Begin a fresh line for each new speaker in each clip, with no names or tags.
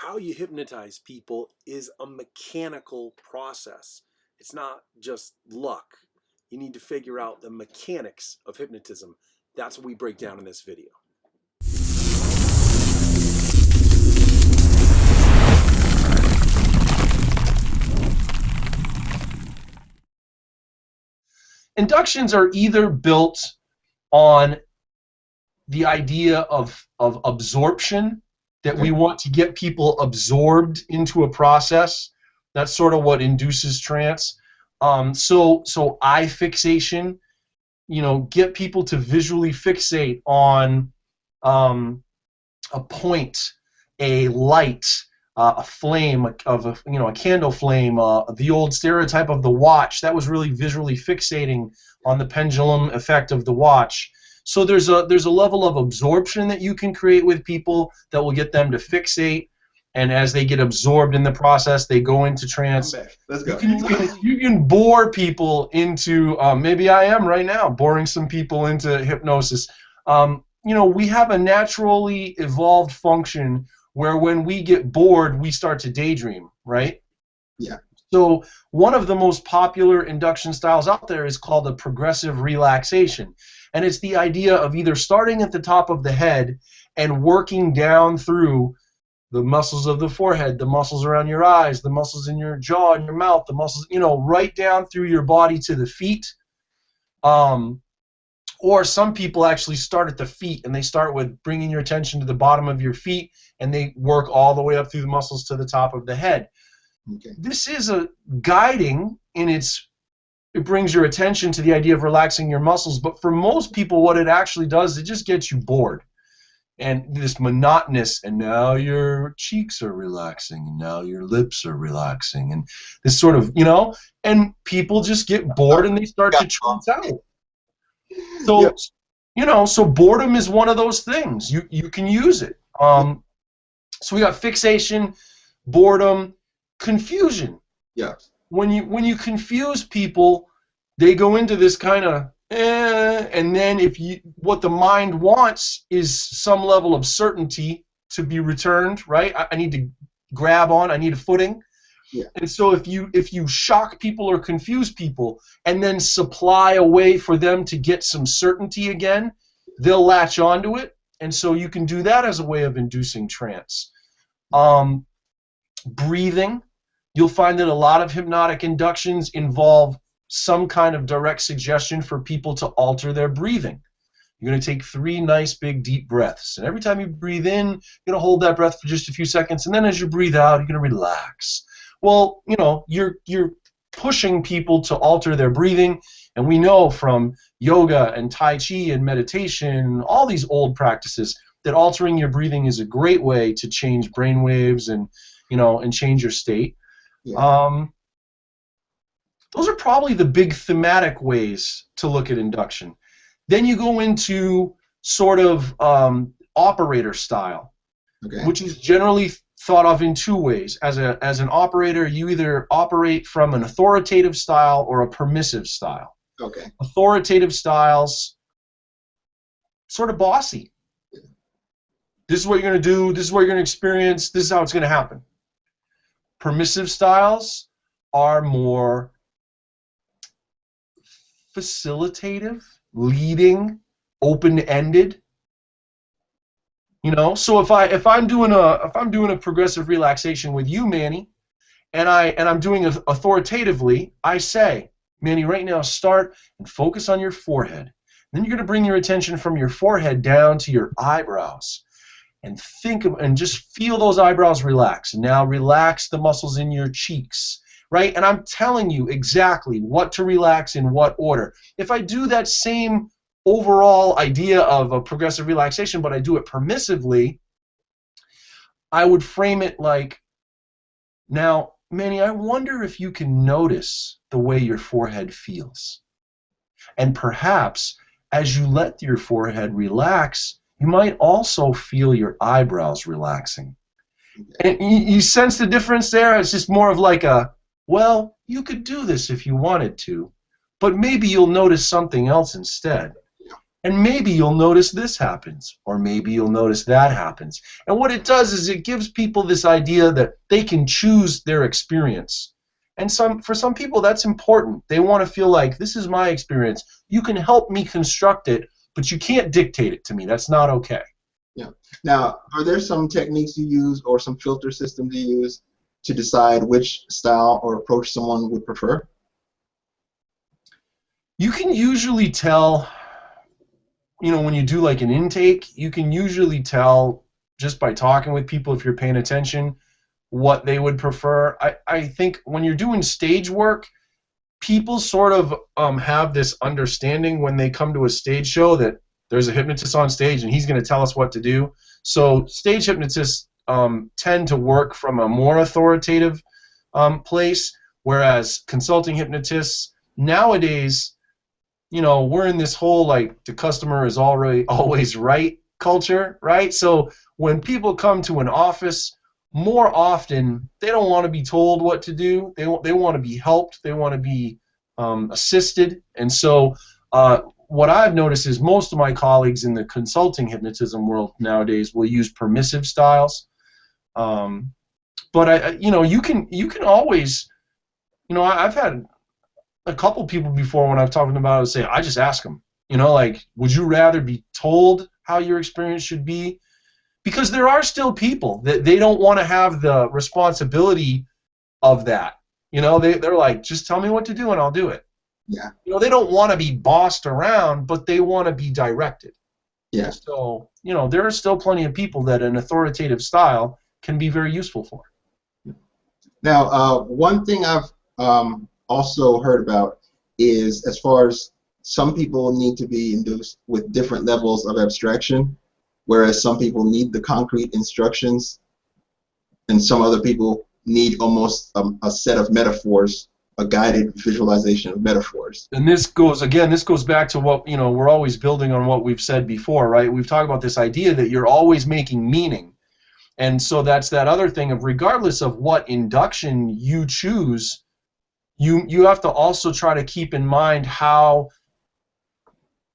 how you hypnotize people is a mechanical process. It's not just luck. You need to figure out the mechanics of hypnotism. That's what we break down in this video. Inductions are either built on the idea of absorption, that we want to get people absorbed into a process. That's sort of what induces trance. So eye fixation, get people to visually fixate on a point, a light, a flame of a candle flame, the old stereotype of the watch. That was really visually fixating on the pendulum effect of the watch. So there's a level of absorption that you can create with people that will get them to fixate, and as they get absorbed in the process, they go into trance.
Let's go.
You can bore people into, maybe I am right now, boring some people into hypnosis. We have a naturally evolved function where when we get bored, we start to daydream, right?
Yeah.
So one of the most popular induction styles out there is called the progressive relaxation. And it's the idea of either starting at the top of the head and working down through the muscles of the forehead, the muscles around your eyes, the muscles in your jaw and your mouth, the muscles, right down through your body to the feet. Or some people actually start at the feet, and they start with bringing your attention to the bottom of your feet, and they work all the way up through the muscles to the top of the head.
Okay.
This is a guiding in it brings your attention to the idea of relaxing your muscles, but for most people what it actually does, it just gets you bored. And this monotonous, and now your cheeks are relaxing, and now your lips are relaxing, and this sort of, and people just get bored and they start to trance out. So, so boredom is one of those things. You can use it. So we got fixation, boredom, confusion.
Yeah.
When you confuse people, they go into this kind of and then what the mind wants is some level of certainty to be returned, right? I need to grab on, I need a footing.
Yeah.
And so if you shock people or confuse people and then supply a way for them to get some certainty again, they'll latch onto it. And so you can do that as a way of inducing trance. Breathing. You'll find that a lot of hypnotic inductions involve some kind of direct suggestion for people to alter their breathing. You're going to take 3 nice big deep breaths, and every time you breathe in, you're going to hold that breath for just a few seconds, and then as you breathe out, you're going to relax. Well, you're pushing people to alter their breathing, and we know from yoga and Tai Chi and meditation, all these old practices, that altering your breathing is a great way to change brain waves and change your state.
Yeah.
Those are probably the big thematic ways to look at induction. Then you go into sort of operator style,
Okay.
which is generally thought of in 2 ways. As an operator, you either operate from an authoritative style or a permissive style.
Okay.
Authoritative styles, sort of bossy. This is what you're going to do, this is what you're going to experience, this is how it's going to happen. Permissive styles are more facilitative, leading, open-ended. So if I'm doing a progressive relaxation with you, Manny, and I'm doing it authoritatively, I say, Manny, right now start and focus on your forehead. Then you're going to bring your attention from your forehead down to your eyebrows. And and just feel those eyebrows relax. And now relax the muscles in your cheeks, right? And I'm telling you exactly what to relax in what order. If I do that same overall idea of a progressive relaxation, but I do it permissively, I would frame it like, now, Manny, I wonder if you can notice the way your forehead feels. And perhaps as you let your forehead relax, you might also feel your eyebrows relaxing. And you sense the difference there? It's just more of like well, you could do this if you wanted to, but maybe you'll notice something else instead. And maybe you'll notice this happens, or maybe you'll notice that happens. And what it does is it gives people this idea that they can choose their experience. And for some people, that's important. They want to feel like, this is my experience. You can help me construct it, but you can't dictate it to me. That's not okay.
Yeah. Now, are there some techniques you use or some filter systems you use to decide which style or approach someone would prefer?
You can usually tell, when you do like an intake, you can usually tell just by talking with people, if you're paying attention, what they would prefer. I think when you're doing stage work, people sort of have this understanding when they come to a stage show that there's a hypnotist on stage and he's going to tell us what to do. So stage hypnotists tend to work from a more authoritative place, whereas consulting hypnotists nowadays, we're in this whole like the customer is always right culture, right? So when people come to an office, more often they don't want to be told what to do. They want to be helped. They want to be assisted. And so what I've noticed is most of my colleagues in the consulting hypnotism world nowadays will use permissive styles. But you can always, I've had a couple people before when I've talked about it say, I just ask them, like, would you rather be told how your experience should be? Because there are still people that they don't want to have the responsibility of that. They're like, just tell me what to do and I'll do it.
Yeah.
They don't want to be bossed around, but they want to be directed.
Yeah.
So, there are still plenty of people that an authoritative style can be very useful for.
Now, one thing I've also heard about is, as far as some people need to be induced with different levels of abstraction, whereas some people need the concrete instructions, and some other people need almost a set of metaphors, a guided visualization of metaphors.
And this goes back to what, we're always building on what we've said before, right? We've talked about this idea that you're always making meaning. And so that's that other thing of, regardless of what induction you choose, you have to also try to keep in mind how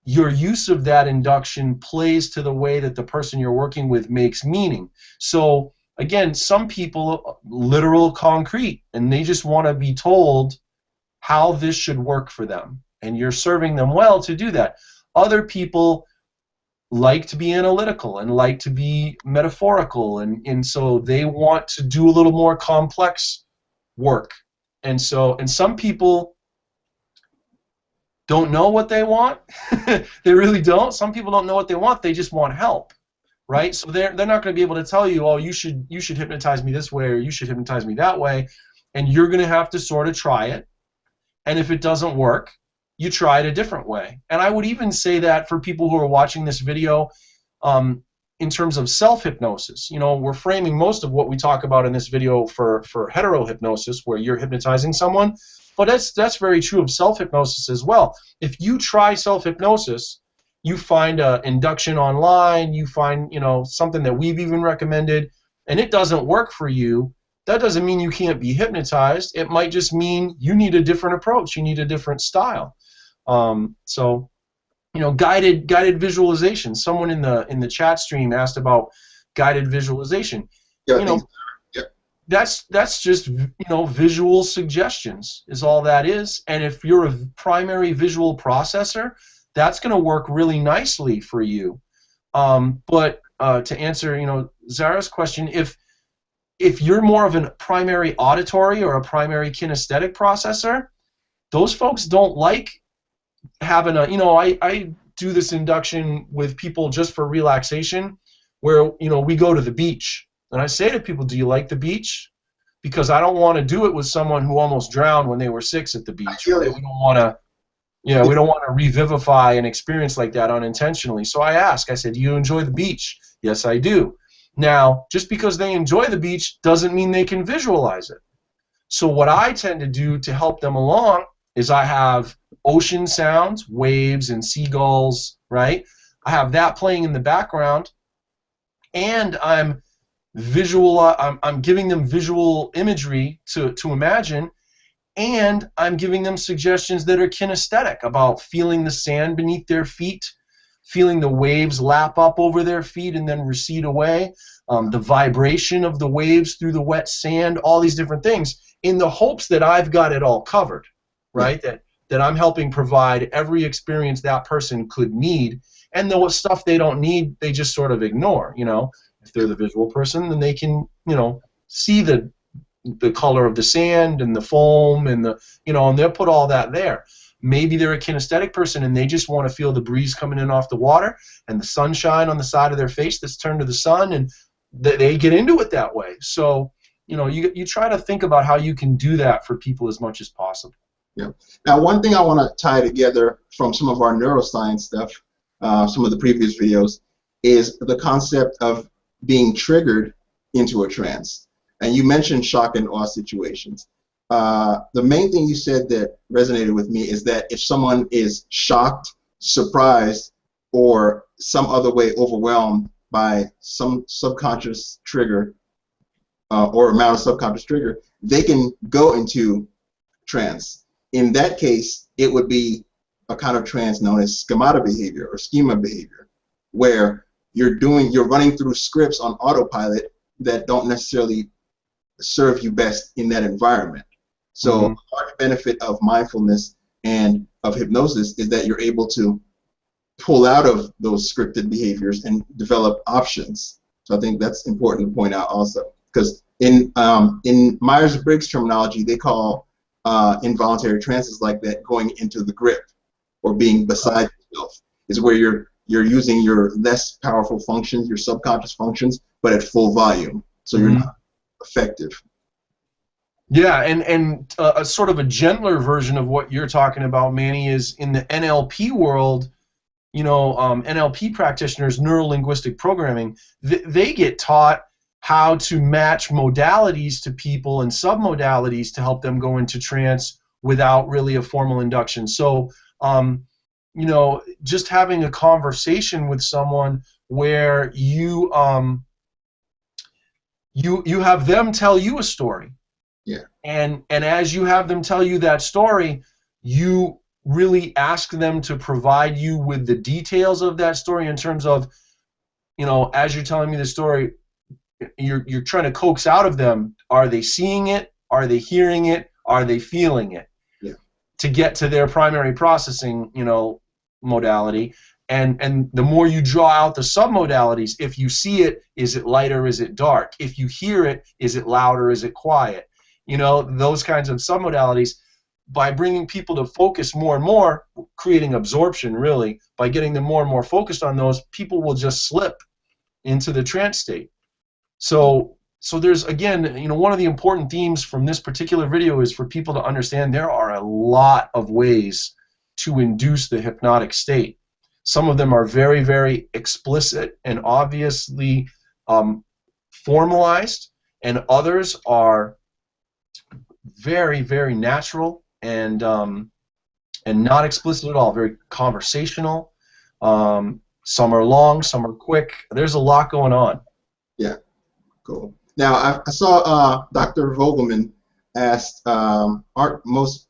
your use of that induction plays to the way that the person you're working with makes meaning. So again, some people literal concrete, and they just want to be told how this should work for them, and you're serving them well to do that. Other people like to be analytical and like to be metaphorical, and so they want to do a little more complex work. And some people don't know what they want. They really don't. Some people don't know what they want. They just want help, right? So they're not going to be able to tell you, oh, you should hypnotize me this way, or you should hypnotize me that way, and you're going to have to sort of try it. And if it doesn't work, you try it a different way. And I would even say that for people who are watching this video, in terms of self-hypnosis, we're framing most of what we talk about in this video for hetero-hypnosis, where you're hypnotizing someone, but that's very true of self-hypnosis as well. If you try self-hypnosis, you find an induction online, you find something that we've even recommended, and it doesn't work for you, that doesn't mean you can't be hypnotized. It might just mean you need a different approach, you need a different style. Guided visualization. Someone in the chat stream asked about guided visualization.
Yeah,
that's just visual suggestions is all that is. And if you're a primary visual processor, that's going to work really nicely for you. But to answer Zara's question, if you're more of a primary auditory or a primary kinesthetic processor, those folks don't like having I do this induction with people just for relaxation, where we go to the beach, and I say to people, do you like the beach? Because I don't want to do it with someone who almost drowned when they were 6 at the beach. Right? We don't want to revivify an experience like that unintentionally. So I said, do you enjoy the beach? Yes, I do. Now, just because they enjoy the beach doesn't mean they can visualize it. So what I tend to do to help them along is I have ocean sounds, waves and seagulls, right? I have that playing in the background, and I'm giving them visual imagery to imagine, and I'm giving them suggestions that are kinesthetic, about feeling the sand beneath their feet, feeling the waves lap up over their feet and then recede away, the vibration of the waves through the wet sand, all these different things, in the hopes that I've got it all covered, right? That I'm helping provide every experience that person could need, and the stuff they don't need, they just sort of ignore. If they're the visual person, then they can, see the color of the sand and the foam and and they'll put all that there. Maybe they're a kinesthetic person and they just want to feel the breeze coming in off the water and the sunshine on the side of their face that's turned to the sun, and they get into it that way. So, you try to think about how you can do that for people as much as possible.
Yeah. Now, one thing I want to tie together from some of our neuroscience stuff, some of the previous videos, is the concept of being triggered into a trance. And you mentioned shock and awe situations. The main thing you said that resonated with me is that if someone is shocked, surprised, or some other way overwhelmed by some subconscious trigger or amount of subconscious trigger, they can go into trance. In that case, it would be a kind of trance known as schemata behavior or schema behavior, where you're running through scripts on autopilot that don't necessarily serve you best in that environment. So a large benefit of mindfulness and of hypnosis is that you're able to pull out of those scripted behaviors and develop options. So I think that's important to point out also, because in Myers-Briggs terminology, they call involuntary trances like that going into the grip or being beside yourself, is where you're using your less powerful functions, your subconscious functions, but at full volume. So you're not effective.
Yeah, and a sort of a gentler version of what you're talking about, Manny, is in the NLP world. NLP practitioners, neuro-linguistic programming, they get taught how to match modalities to people and submodalities to help them go into trance without really a formal induction. So, just having a conversation with someone where you have them tell you a story.
Yeah.
And as you have them tell you that story, you really ask them to provide you with the details of that story in terms of, as you're telling me the story, you're trying to coax out of them, are they seeing it? Are they hearing it? Are they feeling it?
Yeah.
To get to their primary processing, modality. And the more you draw out the submodalities, if you see it, is it light or is it dark? If you hear it, is it loud or is it quiet? Those kinds of submodalities. By bringing people to focus more and more, creating absorption really, by getting them more and more focused on those, people will just slip into the trance state. So there's, again, one of the important themes from this particular video is for people to understand there are a lot of ways to induce the hypnotic state. Some of them are very, very explicit and obviously formalized, and others are very, very natural and not explicit at all, very conversational. Some are long, some are quick. There's a lot going on.
Yeah, cool. Now I saw Dr. Vogelman asked, aren't most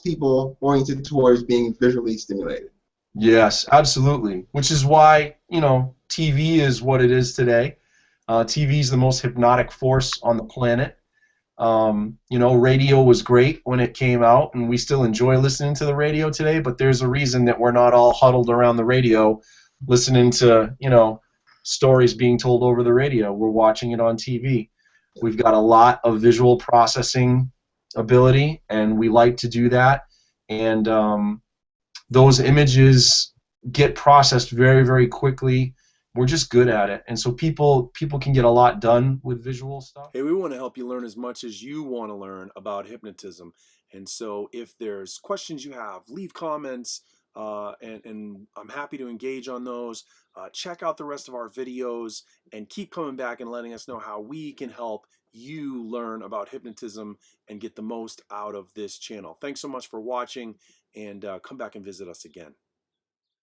people oriented towards being visually stimulated?
Yes, absolutely. Which is why TV is what it is today. TV is the most hypnotic force on the planet. Radio was great when it came out, and we still enjoy listening to the radio today, but there's a reason that we're not all huddled around the radio listening to, stories being told over the radio. We're watching it on TV. We've got a lot of visual processing ability, and we like to do that. And those images get processed very, very quickly. We're just good at it, and so people can get a lot done with visual stuff.
Hey, we want to help you learn as much as you want to learn about hypnotism. And so if there's questions you have, leave comments, and I'm happy to engage on those. Check out the rest of our videos and keep coming back and letting us know how we can help you learn about hypnotism and get the most out of this channel. Thanks so much for watching, and come back and visit us again.